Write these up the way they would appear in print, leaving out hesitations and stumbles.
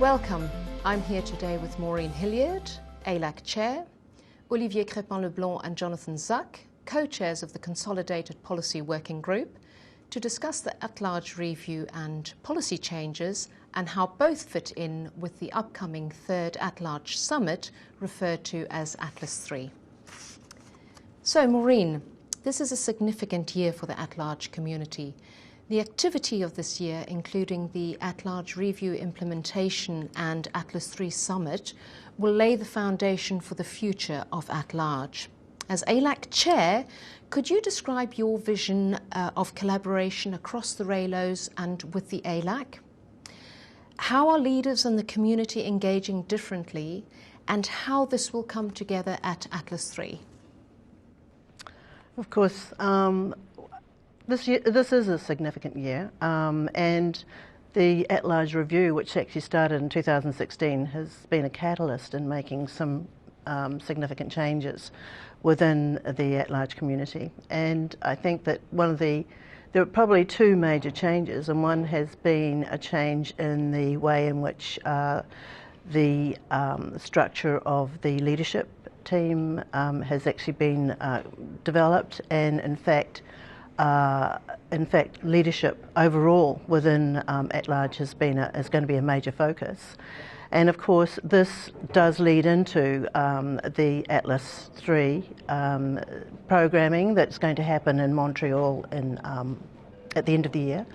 Welcome. I'm here today with Maureen Hilliard, ALAC Chair, Olivier Crépin-Leblond and Jonathan Zuck, co-chairs of the Consolidated Policy Working Group, to discuss the at-large review and policy changes and how both fit in with the upcoming third at-large summit referred to as Atlas III. So, Maureen, this is a significant year for the at-large community. The activity of this year, including the at-large review implementation and Atlas III summit, will lay the foundation for the future of at-large. As ALAC Chair, could you describe your vision of collaboration across the RALOs and with the ALAC? How are leaders and the community engaging differently, and how this will come together at Atlas III? Of course, this is a significant year, and the at-large review, which actually started in 2016, has been a catalyst in making some significant changes within the at-large community. And I think that there are probably two major changes, and one has been a change in the way in which the structure of the leadership team has actually been developed, and in fact, leadership overall within at-large is going to be a major focus. And of course, this does lead into the Atlas III programming that's going to happen in Montreal at the end of the year.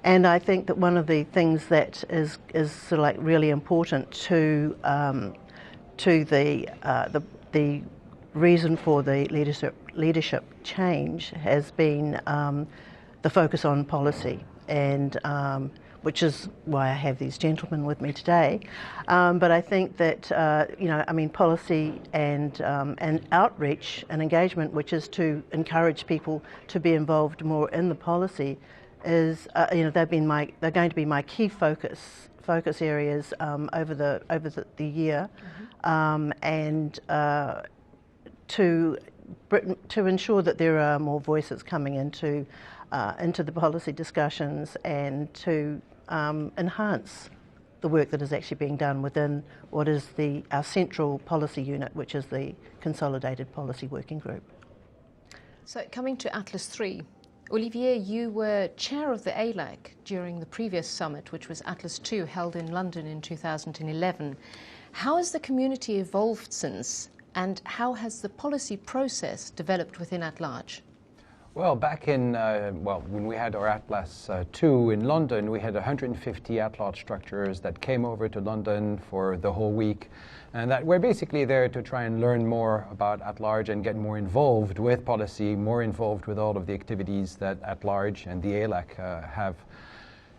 And I think that one of the things that is sort of like really important to the reason for the leadership change has been the focus on policy, and which is why I have these gentlemen with me today. But I think that policy and outreach and engagement, which is to encourage people to be involved more in the policy, is they're going to be my key focus areas over the year, and to ensure that there are more voices coming into the policy discussions, and to enhance the work that is actually being done within what is our central policy unit, which is the Consolidated Policy Working Group. So, coming to Atlas III, Olivier, you were chair of the ALAC during the previous summit, which was Atlas II, held in London in 2011. How has the community evolved since, and how has the policy process developed within at-large? Well, back in, when we had our Atlas II in London, we had 150 at-large structures that came over to London for the whole week, and that we're basically there to try and learn more about at-large and get more involved with policy, more involved with all of the activities that at-large and the ALAC have.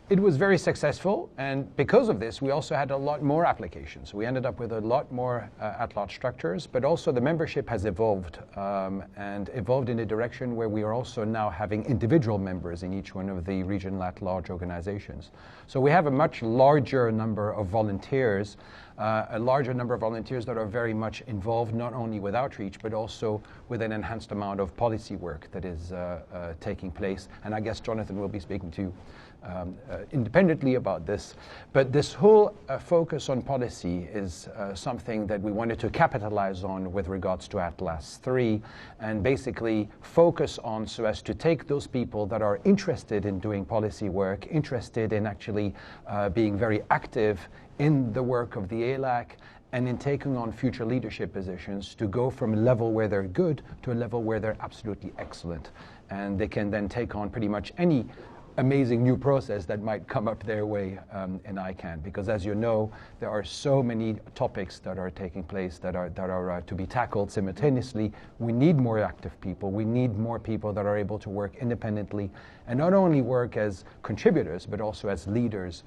It was very successful, and because of this, we also had a lot more applications. We ended up with a lot more at-large structures, but also the membership has evolved, and evolved in a direction where we are also now having individual members in each one of the regional at-large organizations. So we have a much larger number of volunteers, that are very much involved not only with outreach, but also with an enhanced amount of policy work that is taking place. And I guess Jonathan will be speaking to independently about this, but this whole focus on policy is something that we wanted to capitalize on with regards to Atlas III, and basically focus on so as to take those people that are interested in doing policy work, interested in actually being very active in the work of the ALAC, and in taking on future leadership positions, to go from a level where they're good to a level where they're absolutely excellent. And they can then take on pretty much any amazing new process that might come up their way in ICANN, because as you know, there are so many topics that are taking place that are to be tackled simultaneously. We need more active people. We need more people that are able to work independently, and not only work as contributors, but also as leaders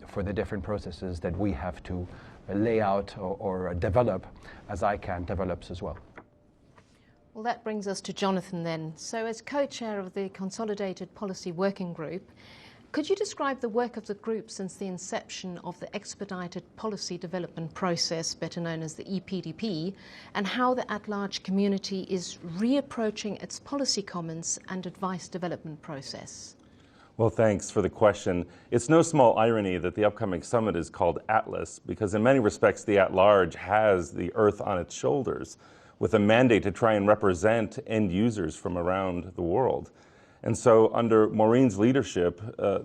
for the different processes that we have to lay out or develop as ICANN develops as well. Well, that brings us to Jonathan then. So as co-chair of the Consolidated Policy Working Group, could you describe the work of the group since the inception of the Expedited Policy Development Process, better known as the EPDP, and how the at-large community is reapproaching its policy comments and advice development process? Well, thanks for the question. It's no small irony that the upcoming summit is called Atlas, because in many respects the at-large has the Earth on its shoulders, with a mandate to try and represent end users from around the world. And so under Maureen's leadership,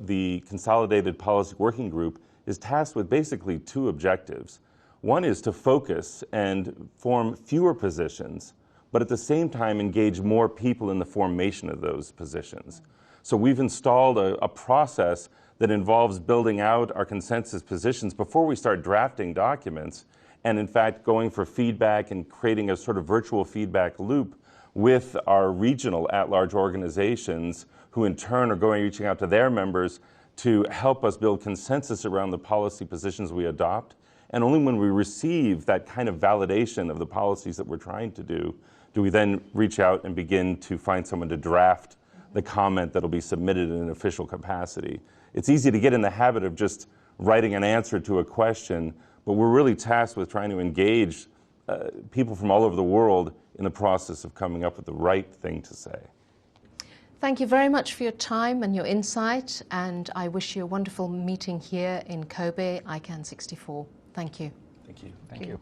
the Consolidated Policy Working Group is tasked with basically two objectives. One is to focus and form fewer positions, but at the same time engage more people in the formation of those positions. So we've installed a process that involves building out our consensus positions before we start drafting documents, and in fact going for feedback and creating a sort of virtual feedback loop with our regional at-large organizations, who in turn are reaching out to their members to help us build consensus around the policy positions we adopt. And only when we receive that kind of validation of the policies that we're trying to do we then reach out and begin to find someone to draft the comment that'll be submitted in an official capacity. It's easy to get in the habit of just writing an answer to a question, but we're really tasked with trying to engage people from all over the world in the process of coming up with the right thing to say. Thank you very much for your time and your insight, and I wish you a wonderful meeting here in Kobe, ICANN64. Thank you. Thank you. Thank you.